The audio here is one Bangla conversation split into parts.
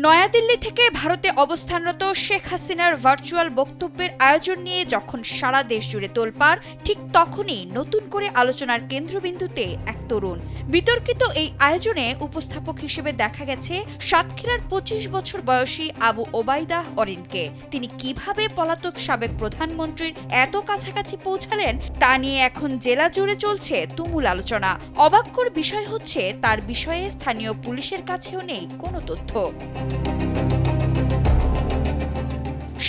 নয়াদিল্লি থেকে ভারতে অবস্থানরত শেখ হাসিনার ভার্চুয়াল বক্তব্যের আয়োজন নিয়ে যখন সারা দেশ জুড়ে তোলপাড়, ঠিক তখনই নতুন করে আলোচনার কেন্দ্রবিন্দুতে এক তরুণ। বিতর্কিত এই আয়োজনে উপস্থাপক হিসেবে দেখা গেছে সাতক্ষীরার ২৫ বছর বয়সী আবু ওবায়দা অরিনকে। তিনি কিভাবে পলাতক সাবেক প্রধানমন্ত্রীর এত কাছাকাছি পৌঁছালেন তা নিয়ে এখন জেলা জুড়ে চলছে তুমুল আলোচনা। অবাক্যর বিষয় হচ্ছে, তার বিষয়ে স্থানীয় পুলিশের কাছেও নেই কোনো তথ্য।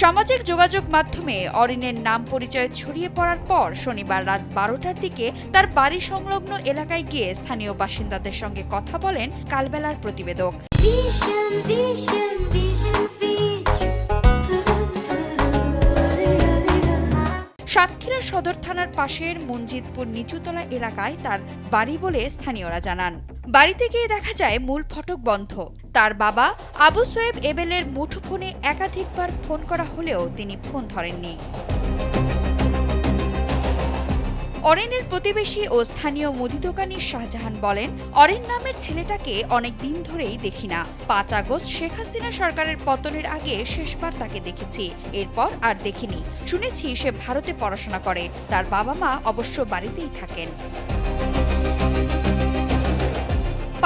সামাজিক যোগাযোগ মাধ্যমে অরিনের নাম পরিচয় ছড়িয়ে পড়ার পর শনিবার রাত ১২টার দিকে তার বাড়ি সংলগ্ন এলাকায় গিয়ে স্থানীয় বাসিন্দাদের সঙ্গে কথা বলেন কালবেলার প্রতিবেদক। সাতক্ষীরা সদর থানার পাশের মঞ্জিদপুর নিচুতলা এলাকায় তার বাড়ি বলে স্থানীয়রা জানান। বাড়িতে গিয়ে দেখা যায় মূল ফটক বন্ধ। তার বাবা আবু সোয়েব এবেলের মুঠোফোনে একাধিকবার ফোন করা হলেও তিনি ফোন ধরেননি। অরিনের প্রতিবেশী ও স্থানীয় মুদি দোকানি শাহজাহান বলেন, অরিন নামের ছেলেটাকে অনেক দিন ধরেই দেখি না। ৫ আগস্ট শেখ হাসিনা সরকারের পতনের আগে শেষবার তাকে দেখেছি, এরপর আর দেখিনি। শুনেছি সে ভারতে পড়াশোনা করে, তার বাবা মা অবশ্য বাড়িতেই থাকেন।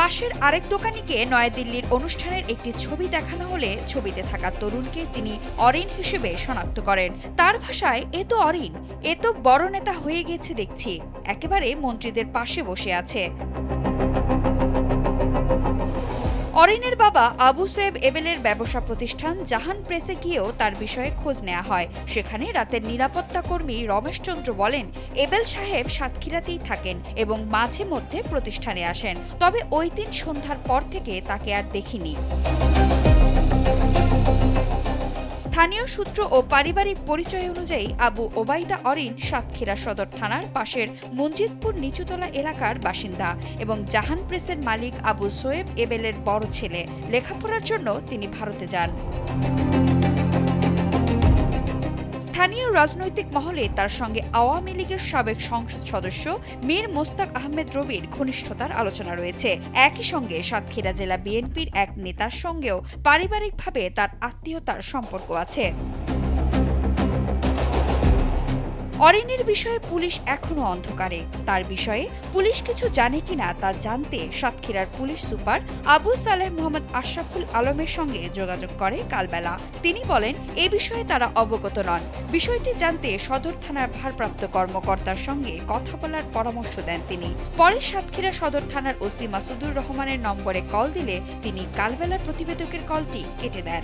পাশের আরেক দোকানিকে নয়াদিল্লির অনুষ্ঠানের একটি ছবি দেখানো হলে ছবিতে থাকা তরুণকে তিনি অরিন হিসেবে শনাক্ত করেন। তার ভাষায়, এ তো অরিন, এ তো বড় নেতা হয়ে গেছে দেখছি, একেবারে মন্ত্রীদের পাশে বসে আছে। অরিনের বাবা আবু সোয়েব এবেলের ব্যবসা প্রতিষ্ঠান জাহান প্রেসে গিয়েও তার বিষয়ে খোঁজ নেওয়া হয়। সেখানে রাতের নিরাপত্তা কর্মী রমেশ চন্দ্র বলেন, এবেল সাহেব সাতক্ষীরাতেই থাকেন এবং মাঝে মধ্যে প্রতিষ্ঠানে আসেন, তবে ওই দিন সন্ধ্যার পর থেকে তাকে আর দেখিনি। স্থানীয় সূত্র ও পারিবারিক পরিচয় অনুযায়ী আবু ওবায়দা অরিন সাতক্ষীরা সদর থানার পাশের মঞ্জিদপুর নিচুতলা এলাকার বাসিন্দা এবং জাহান প্রেসের মালিক আবু সোয়েব এবেলের বড় ছেলে। লেখাপড়ার জন্য তিনি ভারতে যান। স্থানীয় রাজনৈতিক মহলে তার সঙ্গে আওয়ামী লীগের সাবেক সংসদ সদস্য মীর মোস্তাক আহমেদ রবির ঘনিষ্ঠতার আলোচনা রয়েছে। একই সঙ্গে সাতক্ষীরা জেলা বিএনপির এক নেতার সঙ্গেও পারিবারিকভাবে তার আত্মীয়তার সম্পর্ক আছে। অরিনের বিষয়ে পুলিশ এখনো অন্ধকারে। তার বিষয়ে পুলিশ কিছু জানে কিনা তা জানতে সাতক্ষীরার পুলিশ সুপার আবু সালেহ মোহাম্মদ আশরাফুল আলমের সঙ্গে যোগাযোগ করে কালবেলা। তিনি বলেন, এ বিষয়ে তারা অবগত নন। বিষয়টি জানতে সদর থানার ভারপ্রাপ্ত কর্মকর্তার সঙ্গে কথা বলার পরামর্শ দেন তিনি। পরে সাতক্ষীরা সদর থানার ওসি মাসুদুর রহমানের নম্বরে কল দিলে তিনি কালবেলার প্রতিবেদকের কলটি কেটে দেন।